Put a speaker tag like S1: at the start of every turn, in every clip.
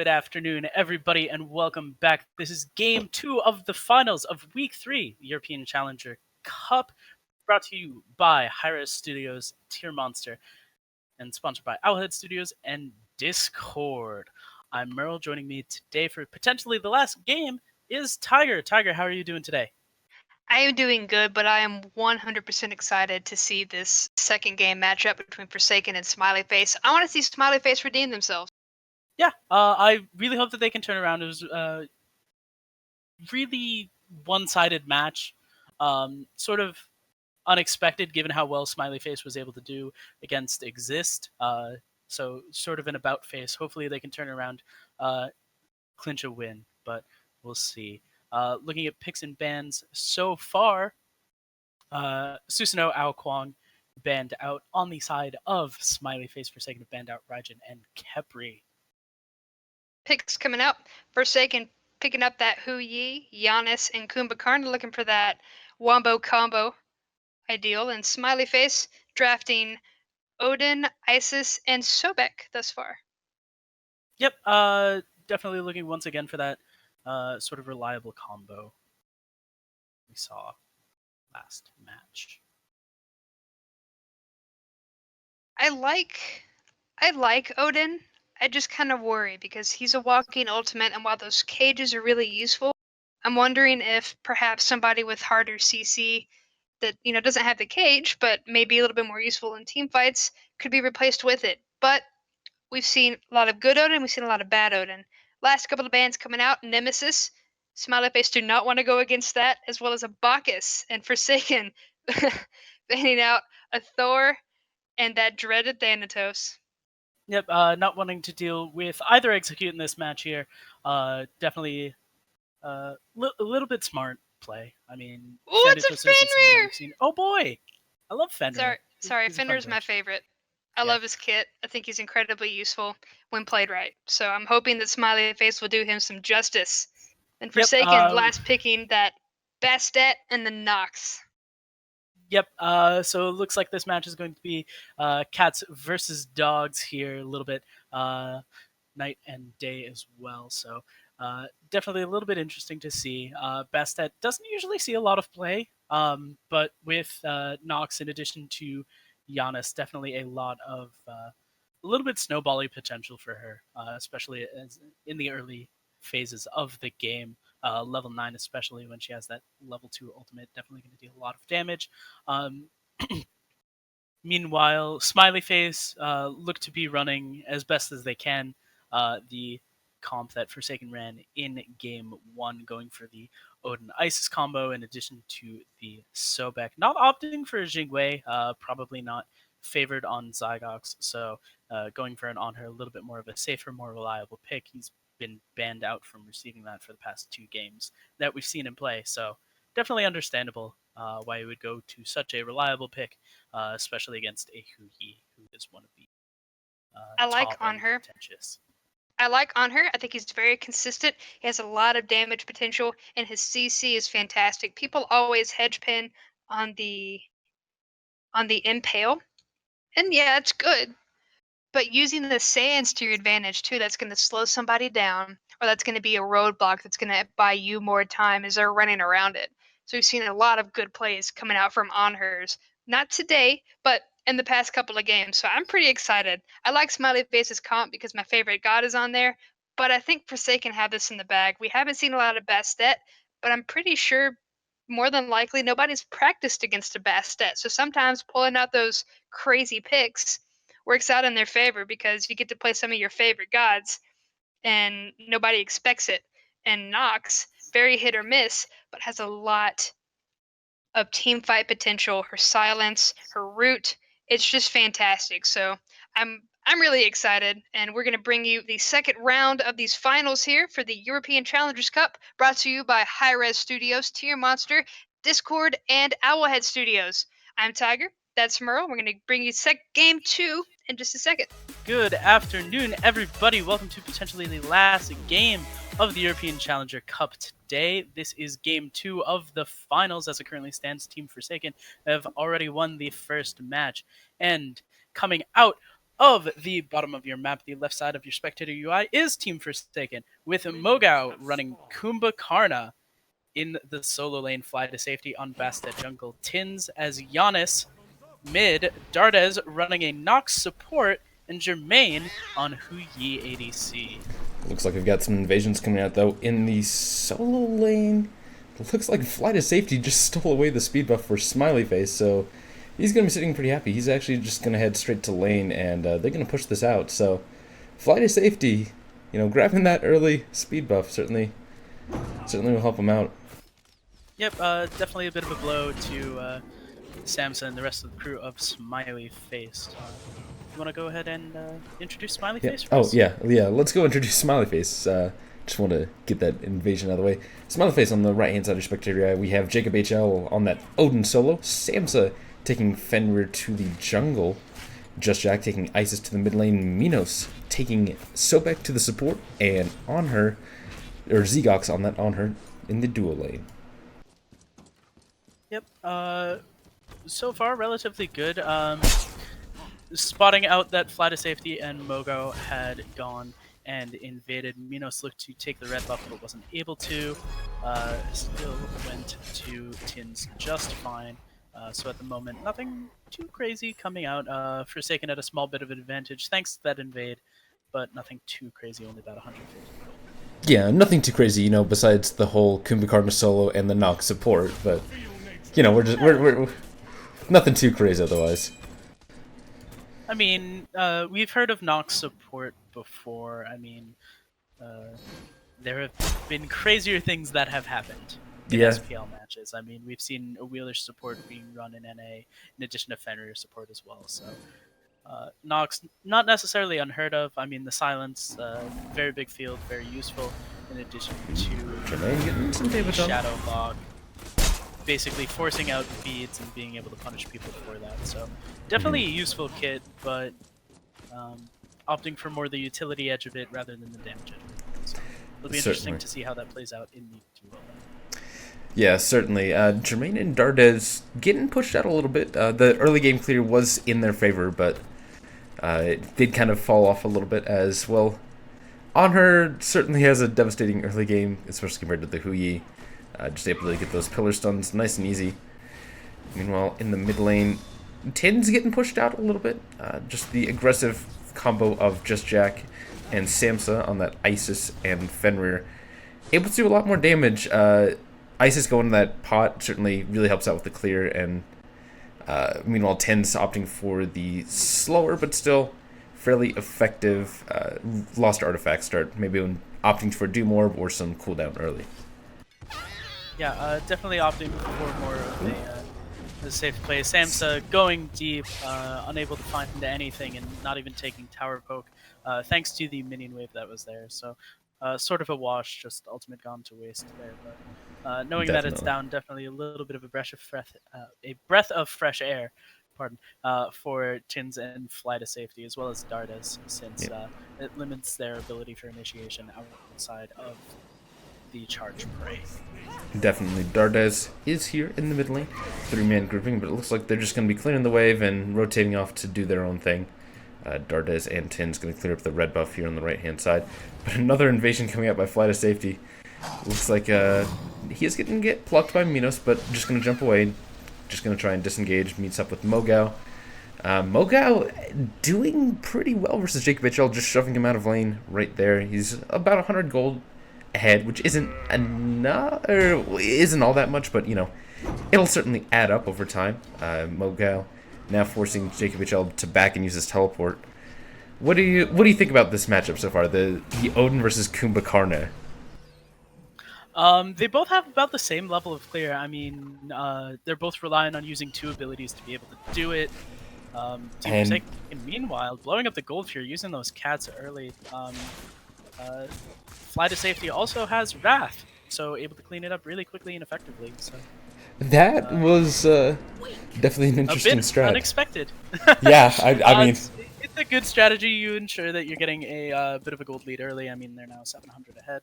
S1: afternoon, everybody, and welcome back. This is game 2 of the finals of Week 3, European Challenger Cup, brought to you by hi-rez Studios, Tier Monster, and sponsored by Owlhead Studios and Discord. I'm Merle. Joining me today for potentially the last game is Tiger. Tiger, how are you doing today?
S2: I am doing good, but I am 100% excited to see this second game matchup between Forsaken and SmileyFace. I want to see SmileyFace redeem themselves.
S1: Yeah, I really hope that they can turn around. It was really one-sided match, sort of unexpected given how well SmileyFace was able to do against Exist. So sort of an about face. Hopefully they can turn around, clinch a win, but we'll see. Looking at picks and bans so far, Susanoo Aokwang banned out on the side of SmileyFace. Forsaken banned out Raijin and Kepri.
S2: Picks coming up. Forsaken picking up that Hu Yi, Janus, and Kumbhakarna, looking for that Wombo combo ideal. And SmileyFace drafting Odin, Isis, and Sobek thus far.
S1: Yep, definitely looking once again for that sort of reliable combo we saw last match.
S2: I like Odin. I just kind of worry because he's a walking ultimate, and while those cages are really useful, I'm wondering if perhaps somebody with harder CC that doesn't have the cage, but maybe a little bit more useful in team fights, could be replaced with it. But we've seen a lot of good Odin, we've seen a lot of bad Odin. Last couple of bans coming out, Nemesis, SmileyFace do not want to go against that, as well as a Bacchus and Forsaken banning out a Thor and that dreaded Thanatos.
S1: Yep, not wanting to deal with either execute in this match here. Definitely a little bit smart play. I mean,
S2: Ooh, it's a
S1: Thanatos isn't someone that
S2: Fenrir!
S1: we've seen. Oh boy, I love Fenrir.
S2: Sorry,
S1: He's a fun
S2: Fenrir's my
S1: bitch.
S2: favorite. I
S1: Yeah.
S2: love his kit. I think he's incredibly useful when played right. So I'm hoping that SmileyFace will do him some justice. And
S1: Yep.
S2: Forsaken, last picking that Bastet and the Nox.
S1: Yep. So it looks like this match is going to be cats versus dogs here a little bit, night and day as well. So definitely a little bit interesting to see. Bastet doesn't usually see a lot of play, but with Nox in addition to Janus, definitely a lot of a little bit snowbally potential for her, especially as in the early phases of the game. Level 9, especially when she has that level 2 ultimate, definitely going to deal a lot of damage. Um, Meanwhile, SmileyFace look to be running as best as they can the comp that Forsaken ran in game 1, going for the Odin Isis combo in addition to the Sobek. Not opting for Jingwei, probably not favored on Zygox, so going for an Anhur, a little bit more of a safer, more reliable pick. He's been banned out from receiving that for the past 2 games that we've seen him play, so definitely understandable why he would go to such a reliable pick, especially against a Hu Yi, who is one of the
S2: I like
S1: top end
S2: Anhur.
S1: contentious.
S2: I like Anhur. I think he's very consistent. He has a lot of damage potential, and his CC is fantastic. People always hedge pin on the impale, and yeah, it's good. But using the sands to your advantage too, that's going to slow somebody down, or that's going to be a roadblock that's going to buy you more time as they're running around it. So we've seen a lot of good plays coming out from Anhurs. Not today, but in the past couple of games. So I'm pretty excited. I like SmileyFace's comp because my favorite god is on there, but I think Forsaken have this in the bag. We haven't seen a lot of Bastet, but I'm pretty sure more than likely nobody's practiced against a Bastet. So sometimes pulling out those crazy picks works out in their favor because you get to play some of your favorite gods and nobody expects it. And Nox, very hit or miss, but has a lot of team fight potential. Her silence, her root, it's just fantastic. So I'm really excited, and we're going to bring you the second round of these finals here for the European Challengers Cup, brought to you by hi-rez Studios, Tier Monster, Discord, and Owlhead Studios. I'm Tiger. That's Merle. We're going to bring you game 2 in just a second.
S1: Good afternoon, everybody. Welcome to potentially the last game of the European Challenger Cup today. This is game 2 of the finals. As it currently stands, Team Forsaken have already won the first match. And coming out of the bottom of your map, the left side of your spectator UI, is Team Forsaken, with Mogao running Kumbhakarna in the solo lane, fly to safety on Bastet jungle, Tins as Janus mid, Dardes running a Nox support, and Jermaine on Hu-Yi ADC.
S3: Looks like we've got some invasions coming out, though. In the solo lane, it looks like Fly to Safety just stole away the speed buff for SmileyFace, so he's going to be sitting pretty happy. He's actually just going to head straight to lane, and they're going to push this out. So Fly to Safety, grabbing that early speed buff certainly will help him out.
S1: Yep, definitely a bit of a blow to Samsa and the rest of the crew of SmileyFace. You want to go ahead and introduce SmileyFace?
S3: Yeah. Oh, yeah. Let's go introduce SmileyFace. Just want to get that invasion out of the way. SmileyFace on the right-hand side of your spectator. We have Jacob HL on that Odin solo. Samsa taking Fenrir to the jungle. Just Jack taking Isis to the mid lane. Minos taking Sobek to the support. And Anhur, or Zegox on that Anhur in the duo lane.
S1: Yep. So far, relatively good. Spotting out that fly to safety and Mogo had gone and invaded. Minos looked to take the red buff, but wasn't able to. Still went to Tins just fine. So at the moment, nothing too crazy coming out. Forsaken at a small bit of an advantage thanks to that invade, but nothing too crazy, only about 150 gold.
S3: Yeah, nothing too crazy, besides the whole Kumbhakarna solo and the Nox support, but we're nothing too crazy otherwise.
S1: I mean, we've heard of Nox support before. I mean, there have been crazier things that have happened in SPL matches. I mean, we've seen a Wheeler support being run in NA, in addition to Fenrir support as well. So, Nox, not necessarily unheard of. I mean, the silence, very big field, very useful, in addition to Shadow Log, basically forcing out beads and being able to punish people for that. So definitely a useful kit, but opting for more the utility edge of it rather than the damage edge of it. So it'll be interesting to see how that plays out in the duo.
S3: Yeah, certainly. Jermaine and Dardes getting pushed out a little bit. The early game clear was in their favor, but it did kind of fall off a little bit as well. Anhur certainly has a devastating early game, especially compared to the Hu-Yi. Just able to get those pillar stuns nice and easy. Meanwhile, in the mid lane, Tin's getting pushed out a little bit. Just the aggressive combo of Just Jack and Samsa on that Isis and Fenrir. Able to do a lot more damage. Isis going to that pot certainly really helps out with the clear, and meanwhile, Tin's opting for the slower but still fairly effective Lost Artifact start. Maybe opting for Do More or some cooldown early.
S1: Yeah, definitely opting for more of a safe play. Samsa going deep, unable to find anything, and not even taking tower poke, thanks to the minion wave that was there. So, sort of a wash, just ultimate gone to waste there. But knowing that it's down, definitely a little bit of a breath of fresh air, for Tins and Fly to Safety, as well as Dardes, since it limits their ability for initiation outside of the charge prey.
S3: Definitely. Dardes is here in the mid lane. 3-man grouping, but it looks like they're just going to be clearing the wave and rotating off to do their own thing. Dardes and Tin's going to clear up the red buff here on the right-hand side. But another invasion coming out by Fly to Safety. Looks like he is going to get plucked by Minos, but just going to jump away. Just going to try and disengage. Meets up with Mogao. Mogao doing pretty well versus Jacob HL, just shoving him out of lane right there. He's about 100 gold ahead, which isn't enough, or isn't all that much, but it'll certainly add up over time. Mogao now forcing Jacob HL to back and use his teleport. What do you think about this matchup so far? The Odin versus Kumbhakarna.
S1: They both have about the same level of clear. I mean, they're both relying on using 2 abilities to be able to do it. And meanwhile, blowing up the gold fear, using those cats early. Fly to Safety also has Wrath, so able to clean it up really quickly and effectively. So
S3: that was definitely an interesting strat.
S1: Unexpected.
S3: Yeah, I mean,
S1: it's a good strategy. You ensure that you're getting a bit of a gold lead early. I mean, they're now 700 ahead.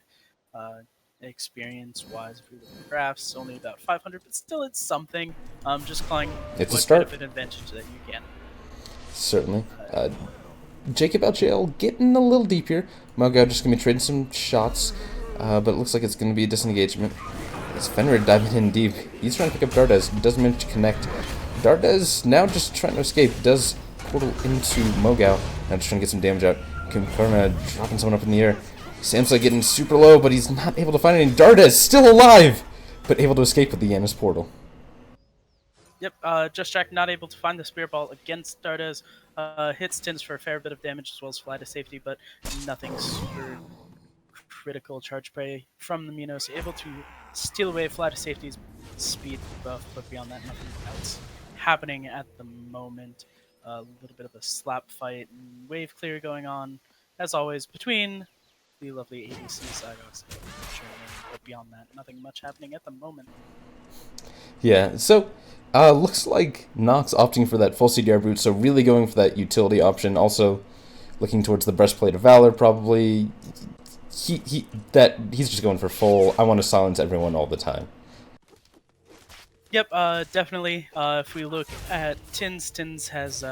S1: Experience-wise, if you look at the graphs, only about 500, but still, it's something. Just calling
S3: it's a start.
S1: An advantage that you can.
S3: Certainly. Jacob out jail getting a little deep here. Mogao just going to be trading some shots, but it looks like it's going to be a disengagement. It's Fenrir diving in deep. He's trying to pick up Dardes. Doesn't manage to connect. Dardes now just trying to escape. Does portal into Mogao. Now just trying to get some damage out. Kumbhakarna dropping someone up in the air. Samsa getting super low, but he's not able to find any. Dardes still alive, but able to escape with the Janus portal.
S1: Yep, Just Jack not able to find the spear ball against Dardes. Hits Tins for a fair bit of damage as well as fly to safety, but nothing super critical. Charge prey from the Minos, able to steal away fly to safety's speed buff, but beyond that, nothing else happening at the moment. A little bit of a slap fight and wave clear going on, as always, between the lovely ADC Zygox and Sherman, but beyond that, nothing much happening at the moment.
S3: Yeah, so looks like Nox opting for that full CDR boot, so really going for that utility option. Also looking towards the breastplate of valor, probably. He's just going for full. I want to silence everyone all the time.
S1: Yep, definitely. If we look at Tins has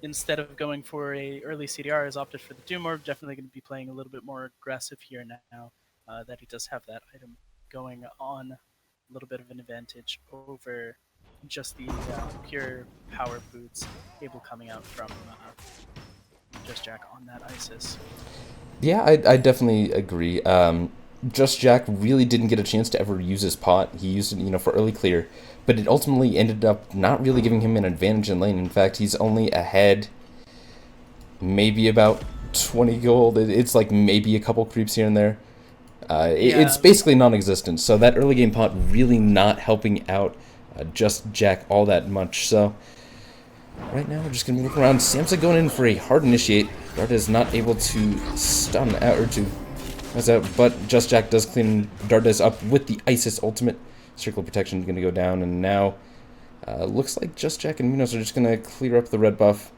S1: instead of going for a early CDR, has opted for the Doom Orb. Definitely going to be playing a little bit more aggressive here now that he does have that item going on. A little bit of an advantage over just the pure power boots able coming out from Just Jack on that Isis.
S3: Yeah, I definitely agree. Just Jack really didn't get a chance to ever use his pot. He used it, for early clear, but it ultimately ended up not really giving him an advantage in lane. In fact, he's only ahead maybe about 20 gold. It's like maybe a couple creeps here and there. It's basically non-existent, so that early game pot really not helping out Just Jack all that much. So right now we're just going to look around. Samsa going in for a hard initiate. Darda is not able to stun out or to mess out, but Just Jack does clean Dardes up with the Isis ultimate. Circle protection is going to go down, and now looks like Just Jack and Minos are just going to clear up the red buff.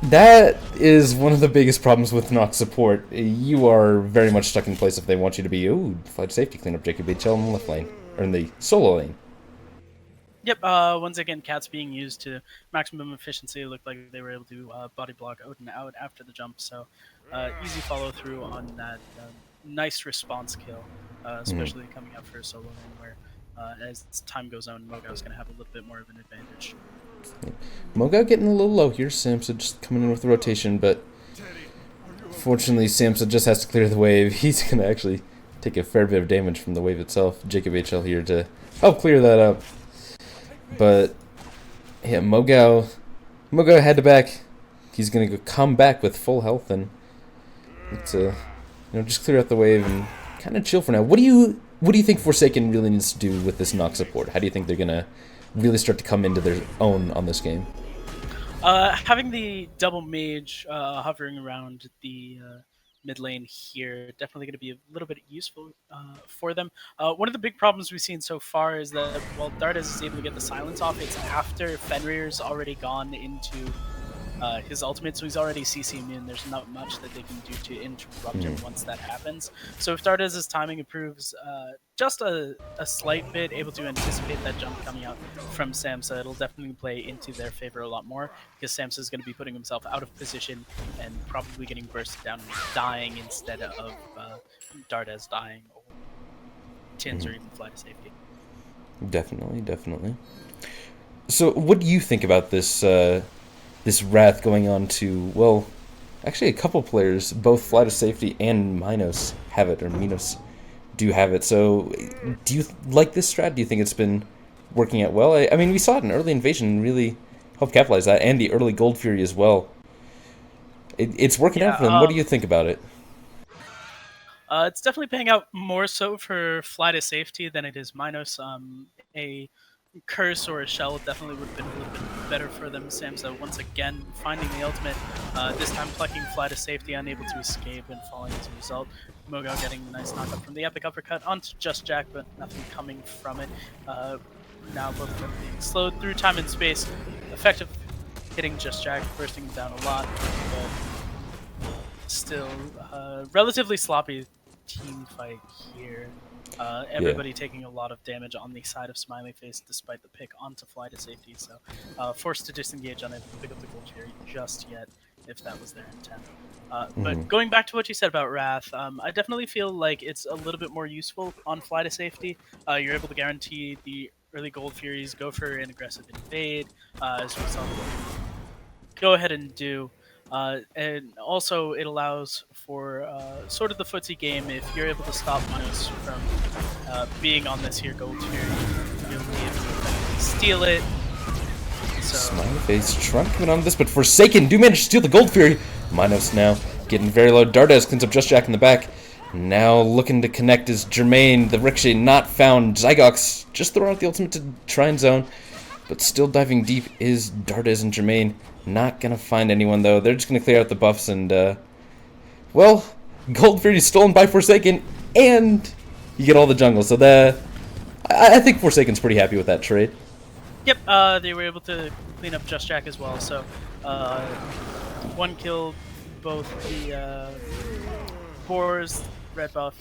S3: That is one of the biggest problems with Nox support. You are very much stuck in place if they want you to be, flight safety cleanup, Jacob HL in the left lane, or in the solo lane.
S1: Yep, once again, Cats being used to maximum efficiency. It looked like they were able to body block Odin out after the jump, so easy follow through on that nice response kill, especially coming out for a solo lane where as time goes on, Mogao's going to have a little bit more of an advantage.
S3: Mogao getting a little low here. Samsa just coming in with the rotation, but fortunately Samsa just has to clear the wave. He's going to actually take a fair bit of damage from the wave itself. Jacob HL here to help clear that up. But yeah, Mogao had to back. He's going to come back with full health and just clear out the wave and kind of chill for now. What do you think Forsaken really needs to do with this Nox support? How do you think they're going to really start to come into their own on this game?
S1: Having the double mage hovering around the mid lane here, definitely going to be a little bit useful for them. One of the big problems we've seen so far is that while Dardes is able to get the silence off, it's after Fenrir's already gone into his ultimate, so he's already CC immune. There's not much that they can do to interrupt him once that happens. So if Dardes' timing improves just a slight bit, able to anticipate that jump coming out from Samsa, it'll definitely play into their favor a lot more, because Samsa is going to be putting himself out of position and probably getting bursted down and dying instead of Dardes dying or Tins or even fly to safety.
S3: Definitely. So what do you think about this this wrath going on to, well, actually a couple players, both Fly to Safety and Minos have it, or Minos do have it. So do you like this strat? Do you think it's been working out well? I mean, we saw it in early invasion and really helped capitalize that, and the early Gold Fury as well. It's working out for them. What do you think about it?
S1: It's definitely paying out more so for Fly to Safety than it is Minos. A curse or a shell definitely would have been a little bit better for them. Samsa once again finding the ultimate, this time plucking Fly to Safety, unable to escape and falling as a result. Mogao getting the nice knockup from the epic uppercut onto Just Jack, but nothing coming from it. Now both of them being slowed through time and space. Effective hitting Just Jack, bursting down a lot, but still relatively sloppy team fight here. Everybody taking a lot of damage on the side of SmileyFace despite the pick onto Fly to Safety, so forced to disengage, unable to pick up the gold cherry just yet. if that was their intent. But going back to what you said about Wrath, I definitely feel like it's a little bit more useful on fly to safety. You're able to guarantee the early Gold Furies go for an aggressive invade, as we saw them go ahead and do. And also, it allows for sort of the footsie game. If you're able to stop Janus from being on this here Gold Fury, you'll be able to steal it. So,
S3: SmileyFace trying to come in on this, but Forsaken do manage to steal the Gold Fury. Minos now getting very low. Dardes cleans up Just Jack in the back. Now looking to connect is Jermaine. The Ricochet not found. Zygox just throwing out the ultimate to try and zone, but still diving deep is Dardes and Jermaine. Not going to find anyone, though. They're just going to clear out the buffs, and, well, Gold Fury is stolen by Forsaken, and you get all the jungle. So I think Forsaken's pretty happy with that trade.
S1: Yep, they were able to clean up Just Jack as well. So, one kill, both the Boars, red buff,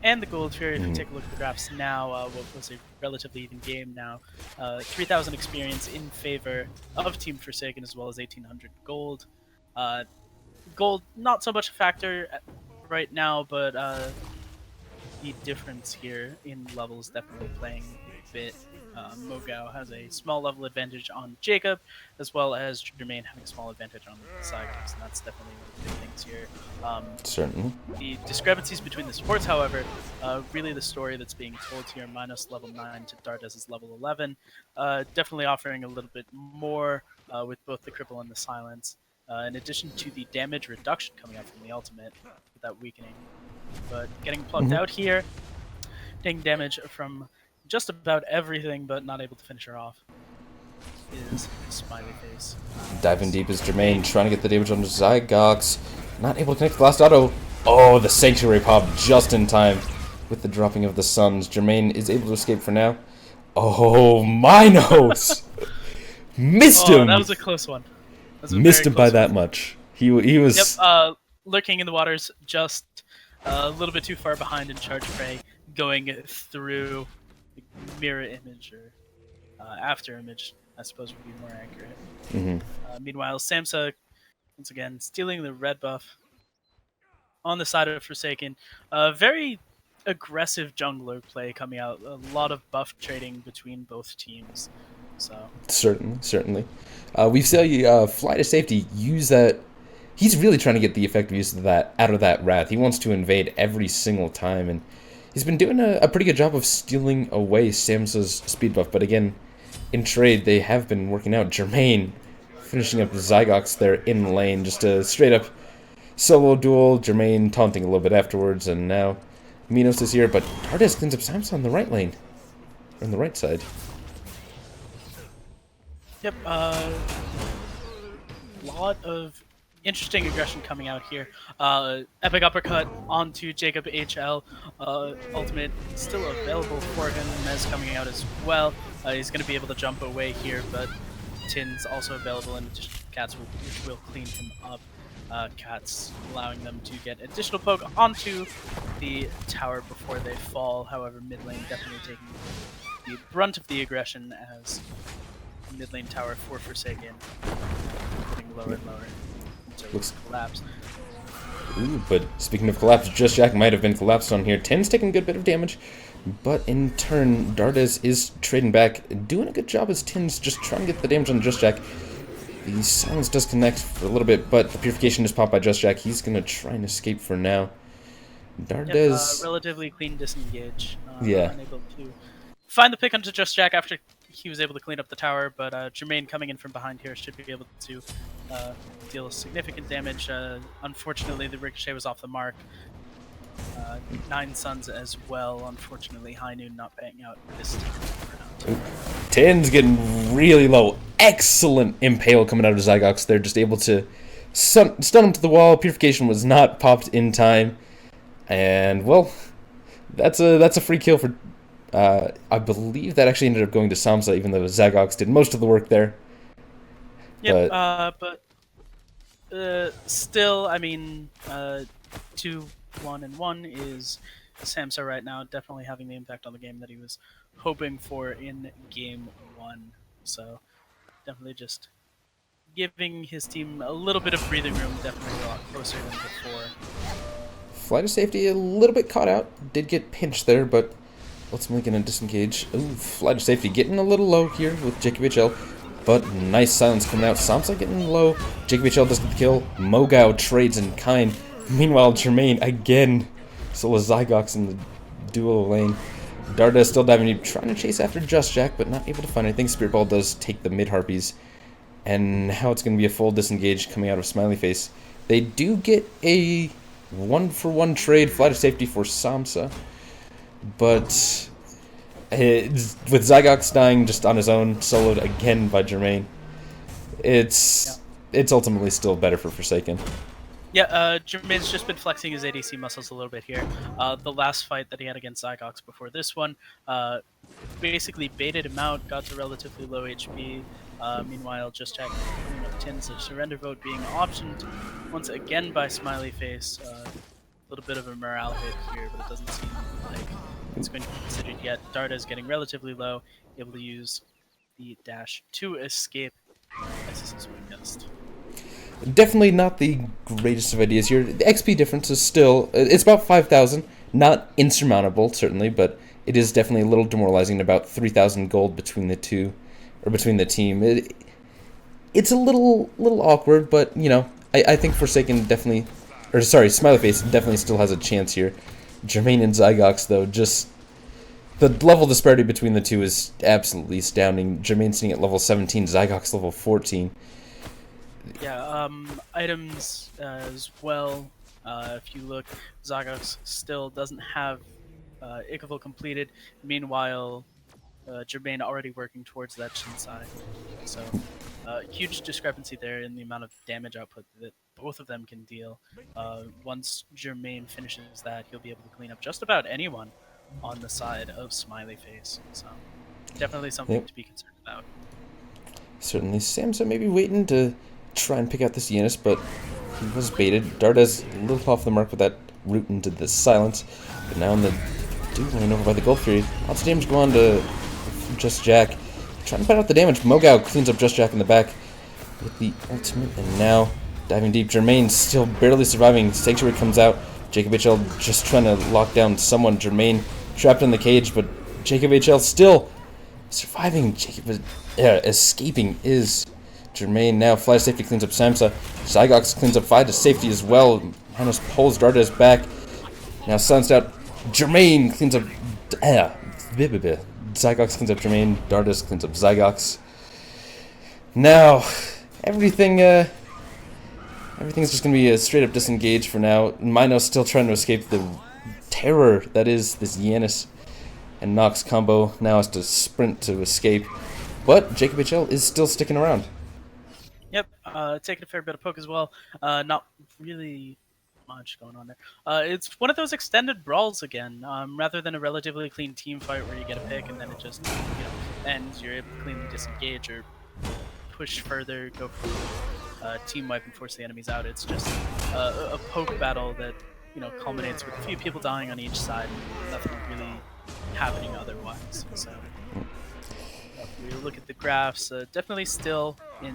S1: and the Gold Fury. If you take a look at the graphs now, what was a relatively even game now. 3,000 experience in favor of Team Forsaken, as well as 1,800 gold. Gold, not so much a factor right now, but the difference here in levels definitely playing a bit. Mogao has a small level advantage on Jacob, as well as Jermaine having a small advantage on Zygox, and that's definitely one of the big things here.
S3: Certainly.
S1: The discrepancies between the supports, however, really the story that's being told here, minus level 9 to Dardes' level 11, definitely offering a little bit more with both the cripple and the silence, in addition to the damage reduction coming out from the ultimate with that weakening. But getting plucked out here, taking damage from just about everything, but not able to finish her off, is SmileyFace.
S3: Diving deep is Jermaine, trying to get the damage on Zygox. Not able to connect the last auto. Oh, the Sanctuary pop just in time with the dropping of the Suns. Jermaine is able to escape for now. Oh, Minos! Missed him!
S1: That was a close one.
S3: Missed him by that much. He was...
S1: Yep, lurking in the waters, just a little bit too far behind in charge prey, going through mirror image or after image, I suppose would be more accurate. Meanwhile, Samsa, once again, stealing the red buff on the side of Forsaken. Very aggressive jungler play coming out. A lot of buff trading between both teams. So
S3: Certainly. We saw Fly to Safety use that. He's really trying to get the effective use of that out of that Wrath. He wants to invade every single time, and he's been doing a pretty good job of stealing away Samsa's speed buff. But again, in trade, they have been working out. Jermaine finishing up Zygox there in lane, just a straight up solo duel. Jermaine taunting a little bit afterwards, and now Minos is here, but Dardes cleans up Samsa on the right lane, or on the right side.
S1: Yep, lot of interesting aggression coming out here. Epic uppercut onto Jacob HL. Ultimate still available for him. Mez coming out as well. He's going to be able to jump away here, but Tin's also available in addition to Cats, which will clean him up. Cats allowing them to get additional poke onto the tower before they fall. However, mid lane definitely taking the brunt of the aggression as mid lane tower for Forsaken getting lower and lower. Looks collapsed.
S3: Ooh, but speaking of collapse, Just Jack might have been collapsed on here. Tin's taking a good bit of damage, but in turn, Dardes is trading back, doing a good job as Tin's just trying to get the damage on Just Jack. The silence does connect for a little bit, but the purification is popped by Just Jack. He's going to try and escape for now. Dardes...
S1: relatively clean disengage.
S3: Yeah.
S1: Unable to find the pick onto Just Jack after he was able to clean up the tower, but Jermaine coming in from behind here should be able to deal significant damage. Unfortunately, the Ricochet was off the mark. 9 Suns as well. Unfortunately, High Noon not paying out this round.
S3: Tin's getting really low. Excellent impale coming out of Zygox. They're just able to stun him to the wall. Purification was not popped in time. And, well, that's a free kill for... I believe that actually ended up going to Samsa, even though Zygox did most of the work there.
S1: Yep, but still, I mean, 2-1 and 1 is Samsa right now, definitely having the impact on the game that he was hoping for in game 1. So definitely just giving his team a little bit of breathing room, definitely a lot closer than before.
S3: Flight of Safety a little bit caught out. Did get pinched there, but ultimately going to disengage. Ooh, Flight of Safety getting a little low here with JKBHL. But nice silence coming out. Samsa getting low. JKBHL does get the kill. Mogao trades in kind. Meanwhile, Jermaine again. Solo Zygox in the duo lane. Darda still diving deep, trying to chase after Just Jack, but not able to find anything. Spirit Ball does take the mid Harpies. And now it's going to be a full disengage coming out of SmileyFace. They do get a 1-for-1 trade, Flight of Safety for Samsa. But with Zygox dying just on his own, soloed again by Jermaine, it's ultimately still better for Forsaken.
S1: Yeah, Jermaine's just been flexing his ADC muscles a little bit here. The last fight that he had against Zygox before this one, basically baited him out, got to relatively low HP. Meanwhile, Just Jack putting up tins of surrender vote being optioned once again by SmileyFace. A little bit of a morale hit here, but it doesn't seem like it's going to be considered yet. Darda is getting relatively low, able to use the dash to escape. This is weakest.
S3: Definitely not the greatest of ideas here. The XP difference is still, it's about 5,000. Not insurmountable, certainly, but it is definitely a little demoralizing. About 3,000 gold between the two, or between the team. It's a little awkward, but, you know, I think Forsaken definitely, or sorry, SmileyFace definitely still has a chance here. Jermaine and Zygox, though, just, the level disparity between the two is absolutely astounding. Jermaine sitting at level 17, Zygox level 14.
S1: Yeah, items as well. If you look, Zygox still doesn't have Ichthel completed. Meanwhile, Jermaine already working towards that Shinsai. So, huge discrepancy there in the amount of damage output that both of them can deal. Once Jermaine finishes that, he'll be able to clean up just about anyone on the side of SmileyFace. So, definitely something to be concerned about.
S3: Certainly, Samsa may be waiting to try and pick out this Janus, but he was baited. Darda's a little off the mark with that root into the silence, but now in the dude lane over by the Gold Fury, lots of damage going on to Just Jack. Trying to put out the damage. Mogao cleans up Just Jack in the back with the ultimate, and now diving deep. Jermaine still barely surviving. Sanctuary comes out. Jacob HL just trying to lock down someone. Jermaine trapped in the cage, but Jacob HL still surviving. Jacob escaping is Jermaine. Now Flight of Safety cleans up Samsa. Zygox cleans up Flight of Safety as well. Janus pulls Darda's back. Now silenced out. Jermaine cleans up Zygox cleans up Jermaine. Dardas cleans up Zygox. Now everything's just gonna be a straight up disengage for now. Mino's still trying to escape the terror that is this Janus and Nox combo. Now has to sprint to escape, but Jacob HL is still sticking around.
S1: Yep, taking a fair bit of poke as well. Not really much going on there. It's one of those extended brawls again, rather than a relatively clean team fight where you get a pick and then it just ends. You're able to cleanly disengage or push further, go for team wipe and force the enemies out. It's just a poke battle that culminates with a few people dying on each side and nothing really happening otherwise. So if we look at the graphs, definitely still in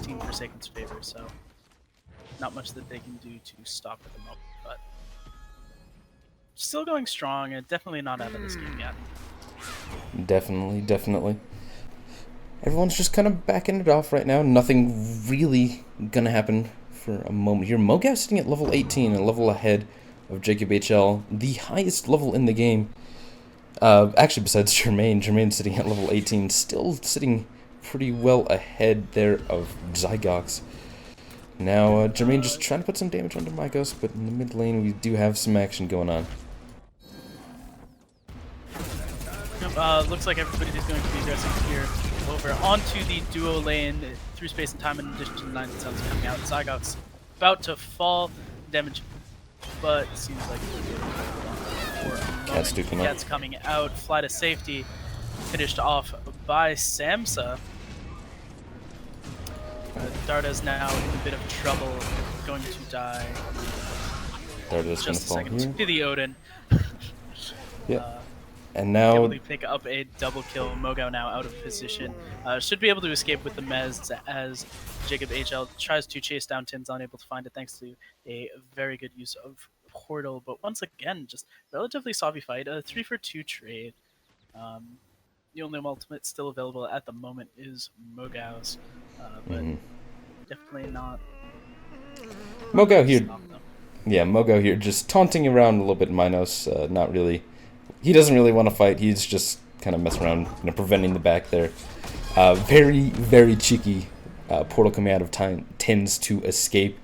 S1: Team Forsaken's favor, so not much that they can do to stop at the moment, but still going strong and definitely not out of this game yet.
S3: Definitely. Everyone's just kind of backing it off right now. Nothing really gonna happen for a moment here. Mogao sitting at level 18, a level ahead of Jacob HL, the highest level in the game. Actually, besides Jermaine sitting at level 18, still sitting pretty well ahead there of Zygox. Now, Jermaine just trying to put some damage onto Mykos, but in the mid lane we do have some action going on.
S1: Looks like everybody's going to be addressing here over onto the duo lane through space and time, in addition to the 9 sounds coming out. Zygox about to fall, damage, but it seems like Cat's coming out. Flight of Safety finished off by Samsa. Darda's now in a bit of trouble, going to die.
S3: Darda's going to fall here.
S1: To the Odin.
S3: Yeah. And
S1: able
S3: now,
S1: to pick up a double kill. Mogao now out of position. Should be able to escape with the mez as Jacob HL tries to chase down Tins, unable to find it thanks to a very good use of Portal. But once again, just relatively sloppy fight. A 3-for-2 trade. The only ultimate still available at the moment is Mogao's, but definitely not
S3: Mogao here,
S1: stop them.
S3: yeah, Mogao here just taunting around a little bit. Minos, not really. He doesn't really want to fight. He's just kind of messing around, preventing the back there. Very, very cheeky portal coming out of time tends to escape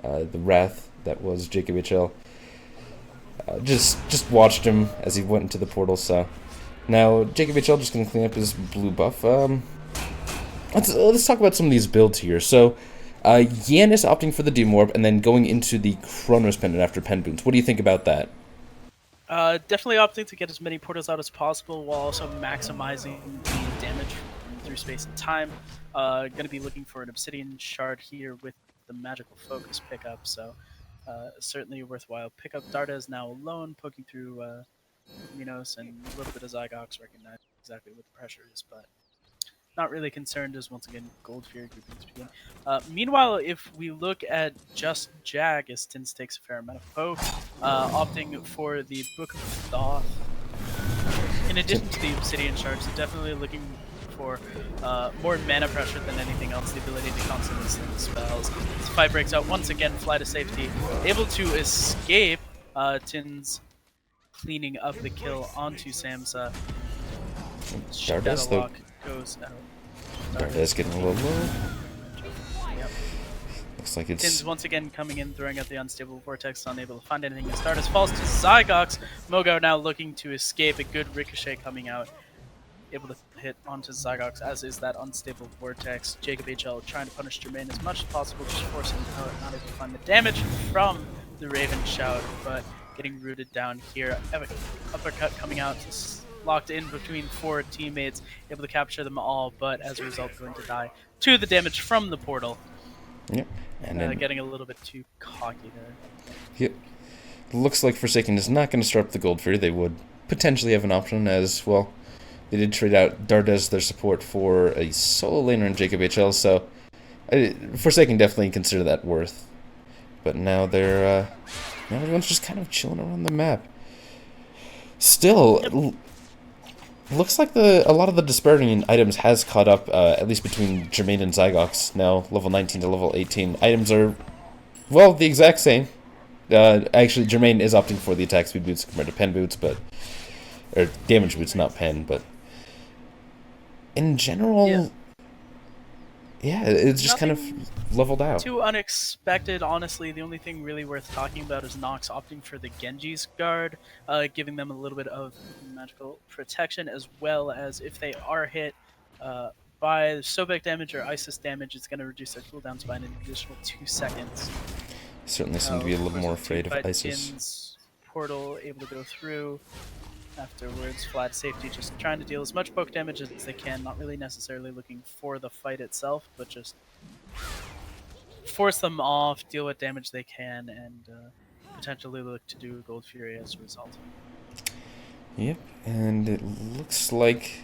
S3: the wrath that was Jacob HL. Just watched him as he went into the portal. So now Jacob HL just gonna clean up his blue buff. Let's talk about some of these builds here. So Janus opting for the Doom Orb and then going into the Kronos Pendant after Pen Boons. What do you think about that?
S1: Definitely opting to get as many portals out as possible while also maximizing the damage through space and time. Going to be looking for an Obsidian Shard here with the Magical Focus pickup, so certainly a worthwhile pickup. Darda is now alone, poking through Minos, and a little bit of Zygox, recognizing exactly what the pressure is, but not really concerned as once again Gold Fury groupings begin. Meanwhile, if we look at just Jag, as Tins takes a fair amount of poke, opting for the Book of Thoth. In addition to the Obsidian Shards, definitely looking for more mana pressure than anything else, the ability to constantly sling spells. This fight breaks out once again, fly to safety, able to escape. Tins cleaning up the kill onto Samsa.
S3: Darda's though.
S1: Goes out.
S3: Darda's getting a little low.
S1: Yep.
S3: Looks like it's...
S1: Tins once again coming in, throwing out the Unstable Vortex, unable to find anything. Stardust falls to Zygox. Mogao now looking to escape. A good ricochet coming out. Able to hit onto Zygox, as is that Unstable Vortex. Jacob HL trying to punish Jermaine as much as possible, just forcing him out, not able to find the damage from the Raven Shout, but getting rooted down here. Uppercut coming out, locked in between 4 teammates, able to capture them all, but as a result going to die to the damage from the portal.
S3: Yep. And then
S1: Getting a little bit too cocky there.
S3: Yep. Looks like Forsaken is not going to start up the Gold Fury. They would potentially have an option as, well, they did trade out Dardes, their support, for a solo laner in Jacob HL, so Forsaken definitely consider that worth. But now they're, now everyone's just kind of chilling around the map. Still, looks like a lot of the disparity in items has caught up, at least between Jermaine and Zygox. Now, level 19 to level 18. Items are, well, the exact same. Actually, Jermaine is opting for the attack speed boots compared to pen boots, but... or damage boots, not pen, but... in general... yeah, it's just kind of leveled out.
S1: Too unexpected, honestly. The only thing really worth talking about is Nox opting for the Genji's Guard, giving them a little bit of magical protection, as well as if they are hit by Sobek damage or Isis damage, it's going to reduce their cooldowns by an additional 2 seconds.
S3: Certainly seem to be a little more afraid of Isis.
S1: Jin's portal able to go through. Afterwards, flat safety, just trying to deal as much poke damage as they can, not really necessarily looking for the fight itself, but just force them off, deal what damage they can, and potentially look to do Gold Fury as a result.
S3: Yep, and it looks like,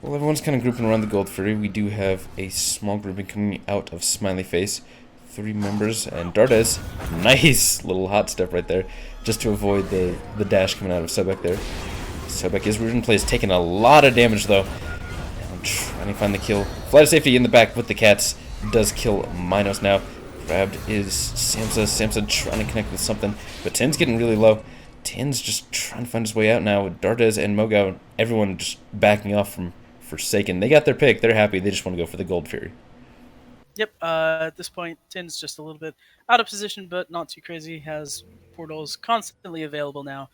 S3: well, everyone's kind of grouping around the Gold Fury. We do have a small grouping coming out of SmileyFace. 3 members, and Dardes, nice little hot step right there, just to avoid the dash coming out of Sobek there. Sobek is rooted in place, taking a lot of damage though. And trying to find the kill. Flight of safety in the back with the cats. Does kill Minos now. Grabbed is Samsa. Samsa trying to connect with something, but Tin's getting really low. Tin's just trying to find his way out now with Dardes and Mogao. Everyone just backing off from Forsaken. They got their pick. They're happy. They just want to go for the Gold Fury.
S1: Yep, at this point, Tin's just a little bit out of position, but not too crazy. Has portals constantly available now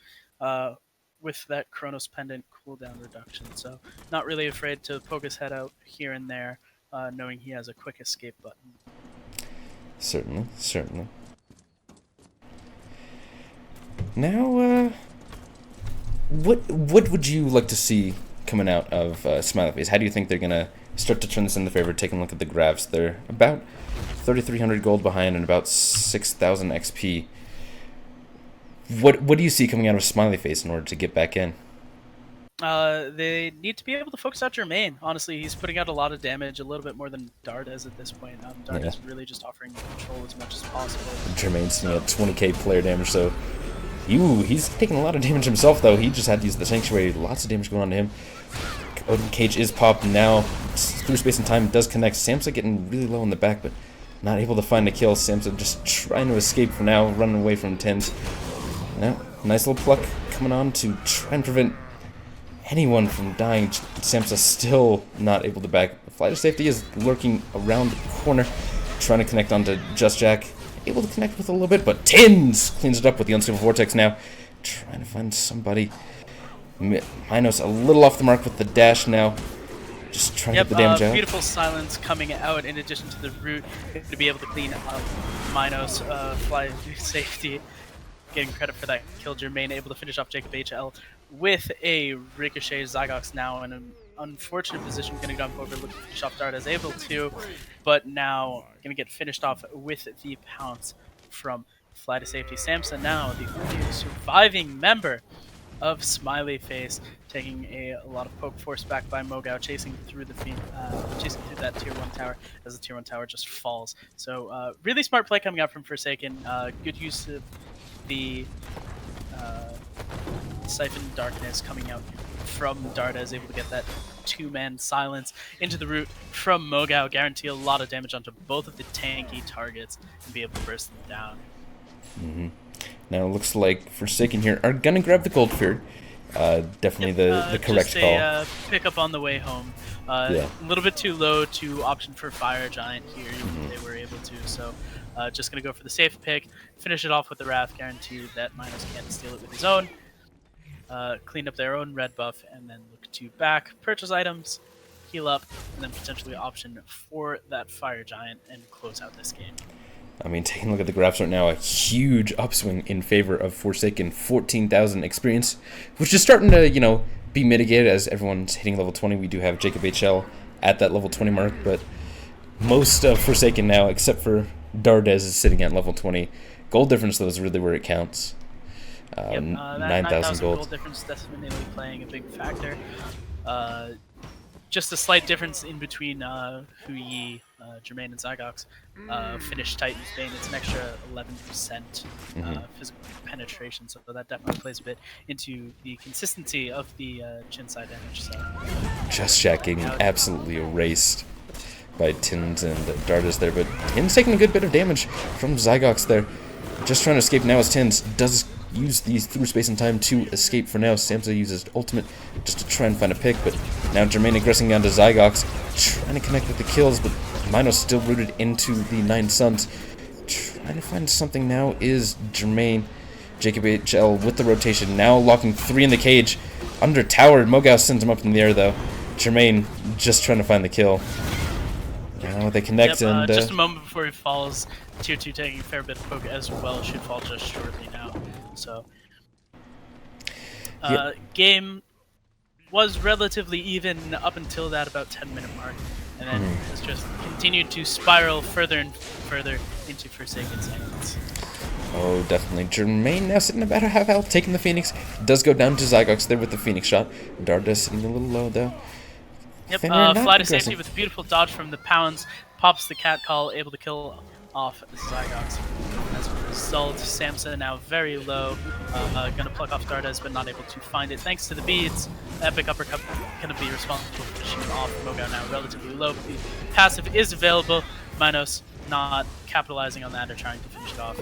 S1: with that Kronos Pendant cooldown reduction, so not really afraid to poke his head out here and there, knowing he has a quick escape button.
S3: Certainly, certainly. Now, what would you like to see coming out of SmileyFace? How do you think they're going to start to turn this in their favor? Taking a look at the graphs, they're about 3,300 gold behind and about 6,000 XP. What do you see coming out of SmileyFace in order to get back in?
S1: They need to be able to focus out Jermaine. Honestly, he's putting out a lot of damage, a little bit more than Dardes at this point. Dardes really just offering control as much as possible.
S3: Jermaine's sitting at 20k player damage, so he's taking a lot of damage himself, though. He just had to use the Sanctuary. Lots of damage going on to him. Odin Cage is popped now. Through space and time does connect. Samsa getting really low in the back, but not able to find a kill. Samsa just trying to escape for now, running away from Tens. Now, nice little pluck coming on to try and prevent anyone from dying. Samsa still not able to back. Flight of Safety is lurking around the corner, trying to connect onto Just Jack. Able to connect with a little bit, but Tins cleans it up with the Unstable Vortex now. Trying to find somebody. Minos a little off the mark with the dash now. Just trying to get the damage out.
S1: Beautiful silence coming out in addition to the root to be able to clean up Minos. Fly Safety getting credit for that kill. Jermaine able to finish off Jacob HL with a Ricochet. Zygox now in an unfortunate position, going to jump over, looking to finish off Dardes, able to, but now going to get finished off with the pounce from Fly to Safety. Samson now the only surviving member of SmileyFace, taking a lot of poke force back by Mogao, chasing through that tier 1 tower as the tier 1 tower just falls. So really smart play coming out from Forsaken. Good use of the Siphon Darkness coming out from Dardes, able to get that 2-man silence into the root from Mogao, guarantee a lot of damage onto both of the tanky targets and be able to burst them down.
S3: Now it looks like Forsaken here are gonna grab the Goldfear. Definitely the correct
S1: just
S3: call.
S1: Pick up on the way home. A little bit too low to option for Fire Giant here, even if they were able to. So just gonna go for the safe pick, finish it off with the Wrath, guarantee that Minos can't steal it with his own. Clean up their own red buff, and then look to back, purchase items, heal up, and then potentially option for that Fire Giant and close out this game.
S3: I mean, taking a look at the graphs right now, a huge upswing in favor of Forsaken. 14,000 experience, which is starting to, be mitigated as everyone's hitting level 20. We do have Jacob HL at that level 20 mark, but most of Forsaken now, except for Dardes, is sitting at level 20. Gold difference, though, is really where it counts. 9,000
S1: gold difference definitely playing a big factor. Just a slight difference in between Huyi, Jermaine, and Zygox. Finished Titan's Bane, it's an extra 11% physical penetration, so that definitely plays a bit into the consistency of the chin side damage. So.
S3: Just Jack getting absolutely erased by Tins and Dardes there, but Tins taking a good bit of damage from Zygox there. Just trying to escape now as Tins does use these through space and time to escape for now. Samsa uses ultimate just to try and find a pick, but now Jermaine aggressing onto Zygox, trying to connect with the kills, but Minos still rooted into the 9 Suns. Trying to find something now is Jermaine. Jacob HL with the rotation, now locking 3 in the cage. Under tower, Mogao sends him up in the air though. Jermaine just trying to find the kill. Now they connect and...
S1: just a moment before he falls, tier 2 taking a fair bit of poke as well, should fall just shortly now. So, game was relatively even up until that about 10-minute mark, and then has just continued to spiral further and further into Forsaken's hands.
S3: Oh, definitely. Jermaine now sitting about half health, taking the Phoenix. Does go down to Zygox there with the Phoenix shot. Dardes sitting a little low though.
S1: Yep, fly to safety with a beautiful dodge from the Pounds, pops the cat call, able to kill off Zygox. As a result, Samson now very low, gonna pluck off Dardes, but not able to find it thanks to the beads. Epic Uppercut gonna be responsible for finishing off Mogao now relatively low. The passive is available. Minos not capitalizing on that or trying to finish it off.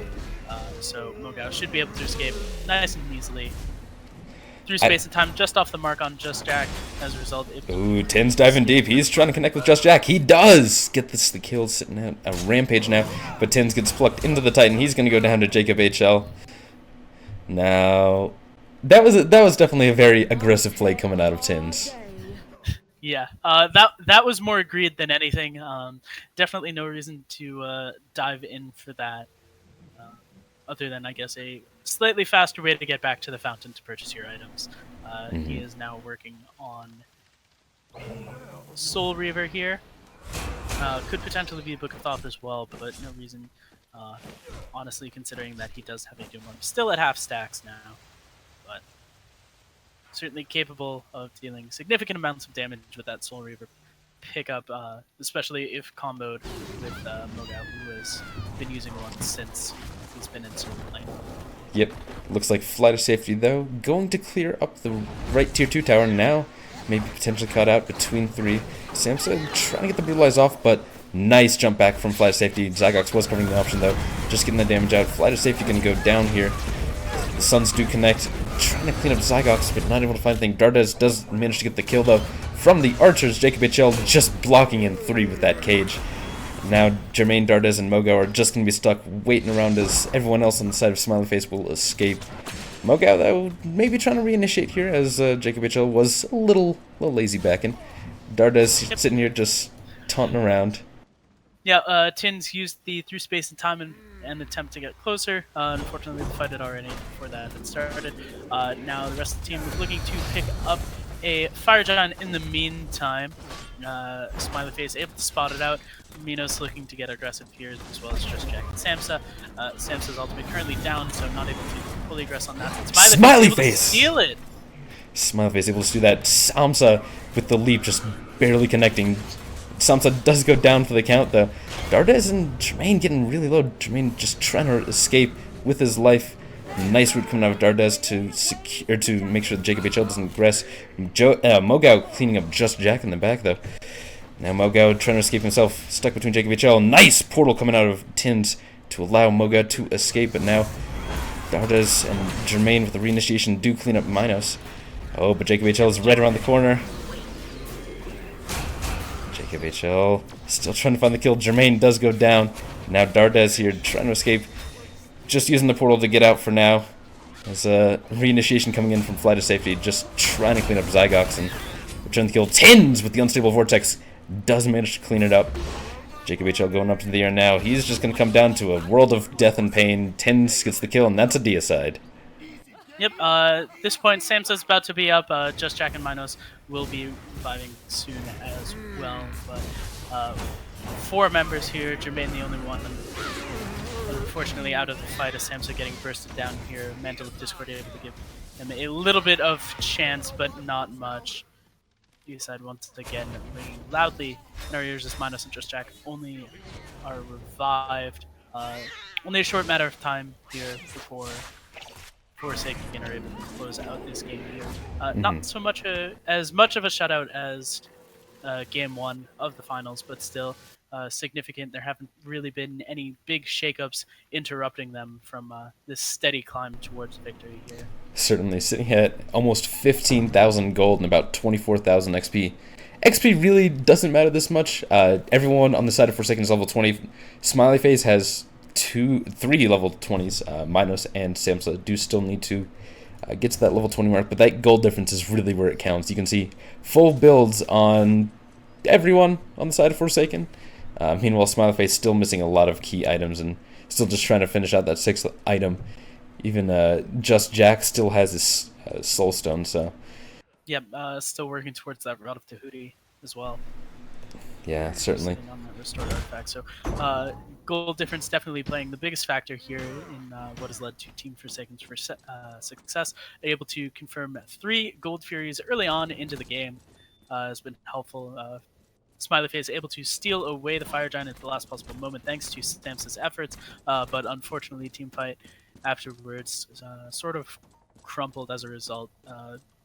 S1: So Mogao should be able to escape nice and easily. Through space and time, just off the mark on Just Jack. As a result,
S3: ooh, Tins diving deep. He's trying to connect with Just Jack. He does get the kill, sitting out a rampage now. But Tins gets plucked into the Titan. He's going to go down to Jacob HL. Now, that was definitely a very aggressive play coming out of Tins.
S1: Yeah, that was more agreed than anything. Definitely no reason to dive in for that. Other than, I guess, a slightly faster way to get back to the fountain to purchase your items. He is now working on Soul Reaver here. Could potentially be Book of Thoth as well, but no reason, honestly, considering that he does have a Doom Orb. Still at half stacks now, but certainly capable of dealing significant amounts of damage with that Soul Reaver pickup, especially if comboed with Mogao, who has been using one since he's been in Soul Lane.
S3: Yep, looks like Flight of Safety, though, going to clear up the right tier 2 tower now. Maybe potentially caught out between 3. Samsa trying to get the Brutalize off, but nice jump back from Flight of Safety. Zygox was covering the option, though, just getting the damage out. Flight of Safety going to go down here. The Suns do connect, trying to clean up Zygox, but not able to find anything. Dardes does manage to get the kill, though, from the archers. Jacob HL just blocking in 3 with that cage. Now Jermaine, Dardes, and Mogao are just going to be stuck waiting around as everyone else on the side of SmileyFace will escape. Mogao, though, maybe trying to reinitiate here as Jacob HL was a little lazy backing. Dardes sitting here just taunting around.
S1: Yeah, Tins used the through space and time and attempt to get closer. Unfortunately, the fight had already before that had started. Now the rest of the team was looking to pick up a Fire Giant in the meantime. SmileyFace able to spot it out. Minos looking to get aggressive here, as well as Just Jack and Samsa. Samsa's ultimate currently down, so not able to fully aggress on that.
S3: SmileyFace!
S1: Steal it!
S3: SmileyFace able to do that. Samsa with the leap just barely connecting. Samsa does go down for the count, though. Dardes and Jermaine getting really low. Jermaine just trying to escape with his life. Nice route coming out of Dardes to make sure that Jacob HL doesn't aggress. Mogao cleaning up Just Jack in the back, though. Now Mogao trying to escape himself, stuck between Jacob HL. Nice portal coming out of Tins to allow Mogao to escape, but now Dardes and Jermaine with the reinitiation do clean up Minos. Oh, but Jacob HL is right around the corner. Jacob HL still trying to find the kill. Jermaine does go down. Now Dardes here trying to escape. Just using the portal to get out for now. There's a reinitiation coming in from Flight of Safety, just trying to clean up Zygox and return the kill. Tins with the unstable vortex does manage to clean it up. Jacob HL going up to the air now. He's just going to come down to a world of death and pain. Tins gets the kill, and that's a deicide.
S1: Yep, at this point, Samsa's about to be up. Just Jack and Minos will be reviving soon as well. But 4 members here, Jermaine the only one. Unfortunately, out of the fight, as Samsa getting bursted down here. Mantle of Discord able to give him a little bit of chance, but not much. Deicide once again ringing loudly in our ears as Minos and Just Jack only are revived. Only a short matter of time here before Forsaken are able to close out this game here. Not so much as much of a shutout as game 1 of the finals, but still significant. There haven't really been any big shakeups interrupting them from this steady climb towards victory here.
S3: Certainly, sitting at almost 15,000 gold and about 24,000 XP. XP really doesn't matter this much. Everyone on the side of Forsaken is level 20. SmileyFace has 3 level 20s. Minos and Samsa do still need to get to that level 20 mark, but that gold difference is really where it counts. You can see full builds on everyone on the side of Forsaken. Meanwhile, SmileyFace still missing a lot of key items and still just trying to finish out that 6th item. Even Just Jack still has his Soul Stone, so...
S1: Yep, still working towards that Rod of Tahuti as well.
S3: Yeah, certainly.
S1: On that restored artifact. So, gold difference definitely playing the biggest factor here in what has led to Team Forsaken's success. Able to confirm 3 Gold Furies early on into the game has been helpful. SmileyFace able to steal away the Fire Giant at the last possible moment thanks to Samsa's efforts, but unfortunately Teamfight afterwards sort of crumpled as a result.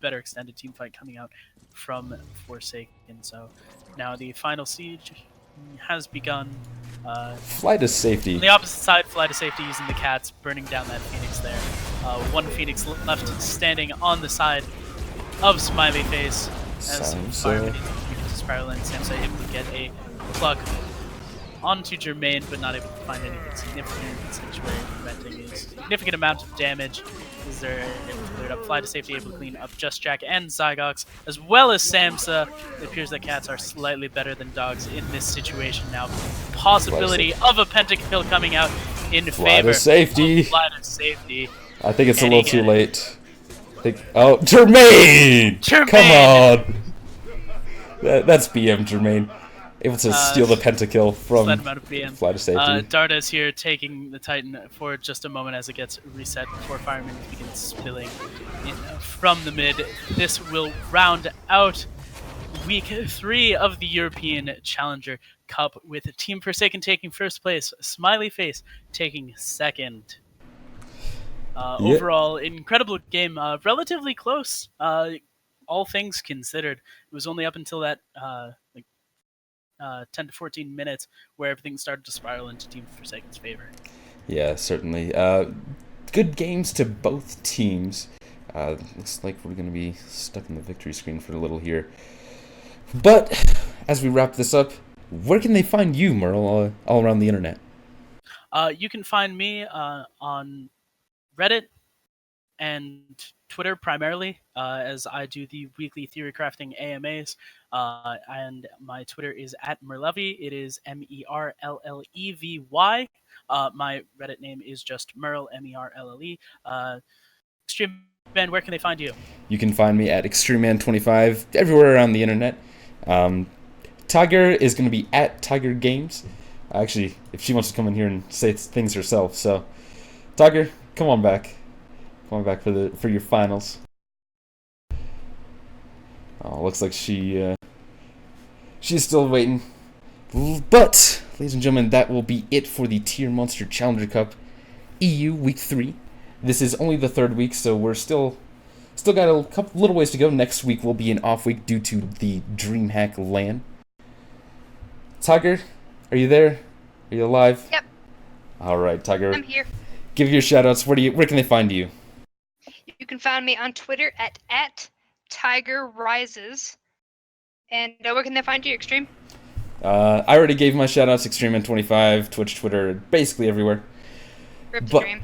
S1: Better extended teamfight coming out from Forsaken. So now the final siege has begun.
S3: Flight of Safety.
S1: On the opposite side, Flight of Safety using the cats, burning down that Phoenix there. 1 Phoenix left standing on the side of SmileyFace as Fireman is spiraling. Samsa able to get a plug onto Jermaine, but not able to find anything significant, essentially preventing a significant amount of damage. Is there able to clear it up? Fly to Safety able to clean up Just Jack and Zygox, as well as Samsa. It appears that cats are slightly better than dogs in this situation now. Possibility of a pentakill coming out in favor
S3: of Safety.
S1: Fly to Safety.
S3: I think it's a little too late. Oh, Jermaine! Come on! That's BM Jermaine. able to steal the pentakill from
S1: Sled him out of BM.
S3: fly to safety.
S1: Darda's here taking the Titan for just a moment as it gets reset before Fireman begins spilling in from the mid. This will round out week 3 of the European Challenger Cup with Team Forsaken taking first place, SmileyFace taking second. Overall, incredible game, relatively close, all things considered. It was only up until that 10 to 14 minutes where everything started to spiral into Team Forsaken's favor.
S3: Yeah, certainly. Good games to both teams. Looks like we're going to be stuck in the victory screen for a little here. But as we wrap this up, where can they find you, Merle, all around the internet?
S1: You can find me on Reddit and Twitter primarily, as I do the weekly theory crafting AMAs. And my Twitter is @Merlevy. It is MERLLEVY. My Reddit name is just Merle, MERLLE. Extreme Man, where can they find you?
S3: You can find me at ExtremeMan25 everywhere around the internet. Tiger is going to be at Tiger Games. Actually, if she wants to come in here and say things herself. So, Tiger, come on back. Come on back for your finals. Oh, looks like she's still waiting. But, ladies and gentlemen, that will be it for the Tier Monster Challenger Cup EU Week 3. This is only the 3rd week, so we're still got a couple little ways to go. Next week will be an off week due to the DreamHack LAN. Tiger, are you there? Are you alive?
S2: Yep.
S3: All right, Tiger.
S2: I'm here.
S3: Give your shoutouts. Where can they find you?
S2: You can find me on Twitter at TigerRises. And where can they find you, Extreme?
S3: I already gave my shoutouts, ExtremeMan25, Twitch, Twitter, basically everywhere.
S2: Rip the dream.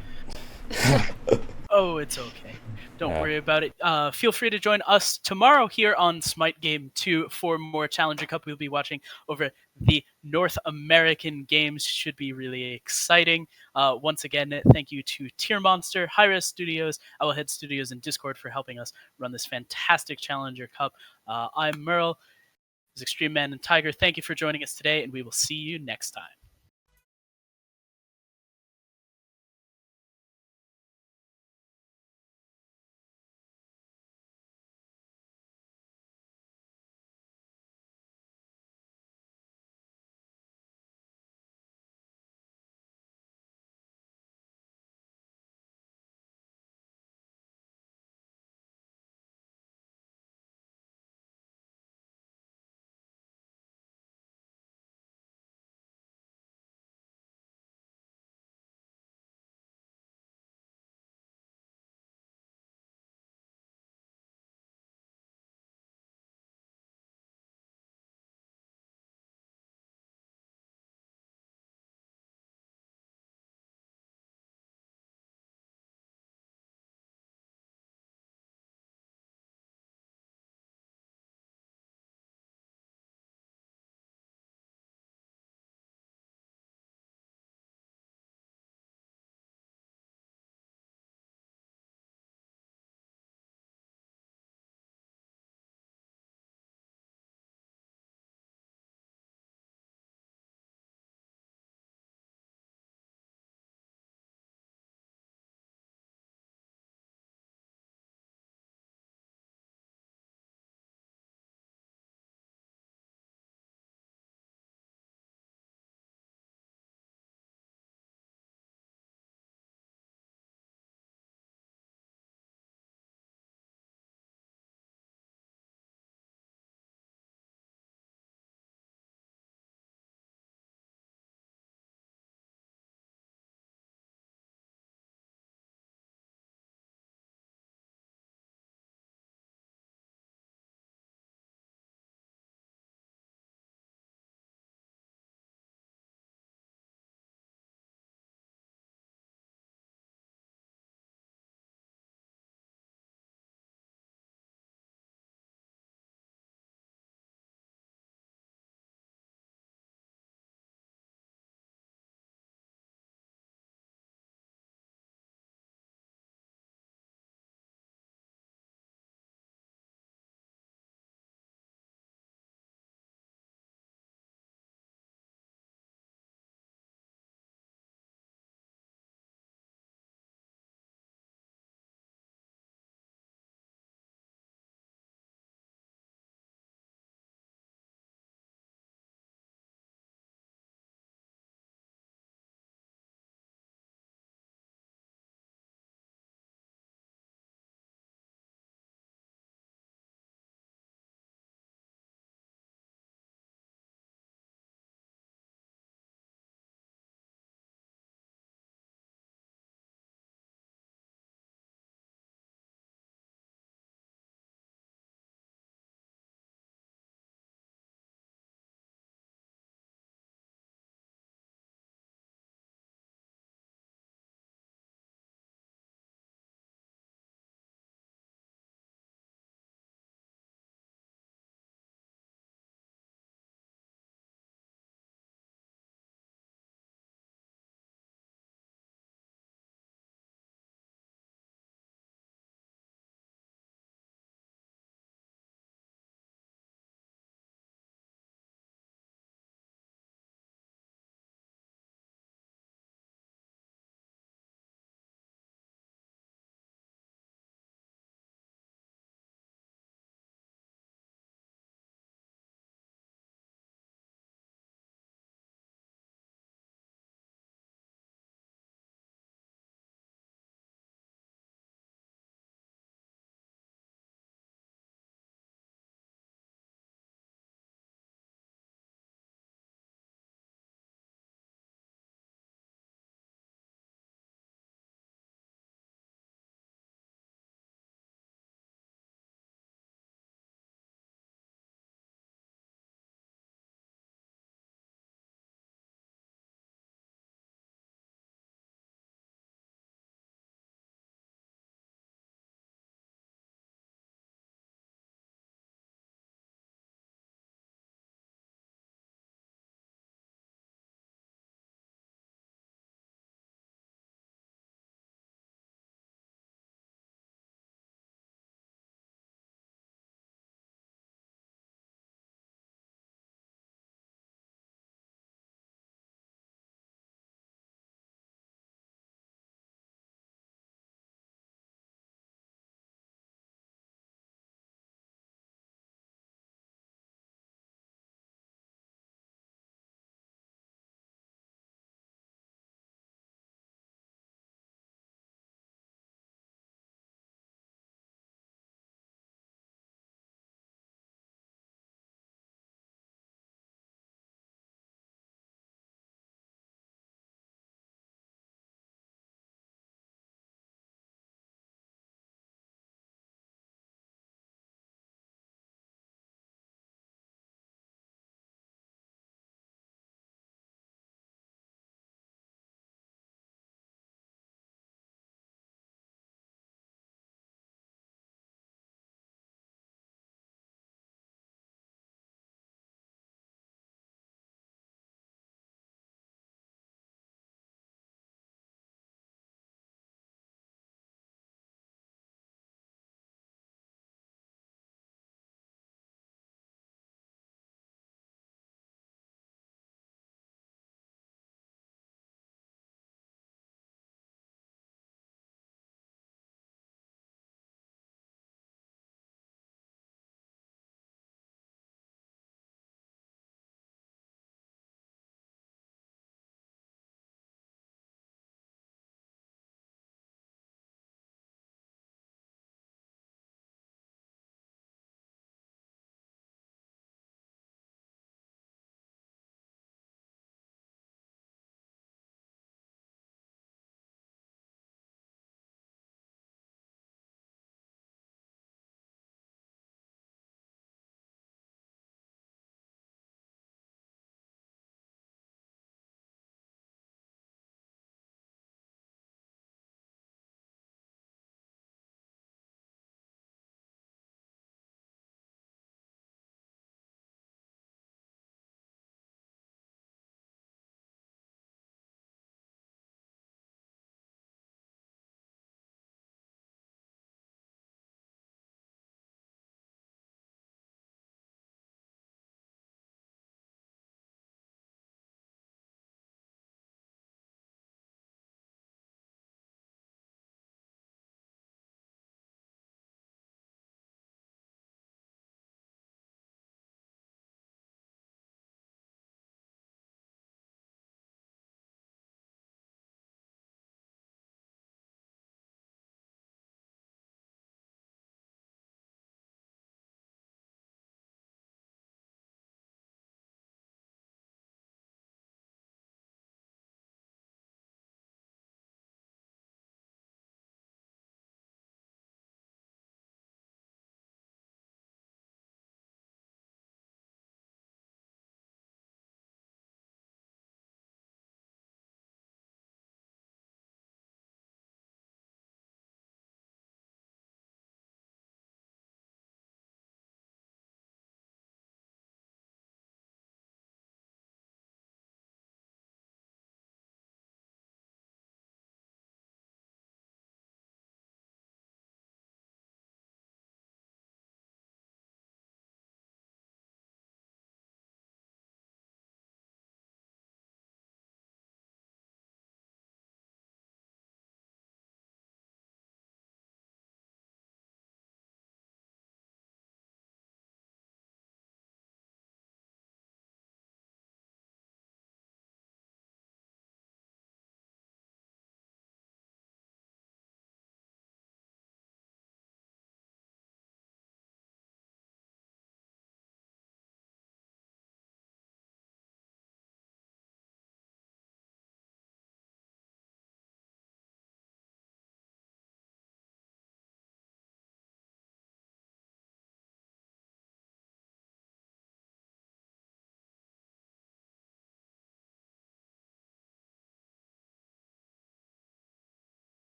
S1: Oh, it's okay. Don't worry about it. Feel free to join us tomorrow here on Smite Game 2 for more Challenger Cup. We'll be watching over the North American games. Should be really exciting. Once again, thank you to Tier Monster, hi-rez Studios, Owlhead Studios, and Discord for helping us run this fantastic Challenger Cup. I'm Merle. This is Extreme Man and Tiger. Thank you for joining us today, and we will see you next time.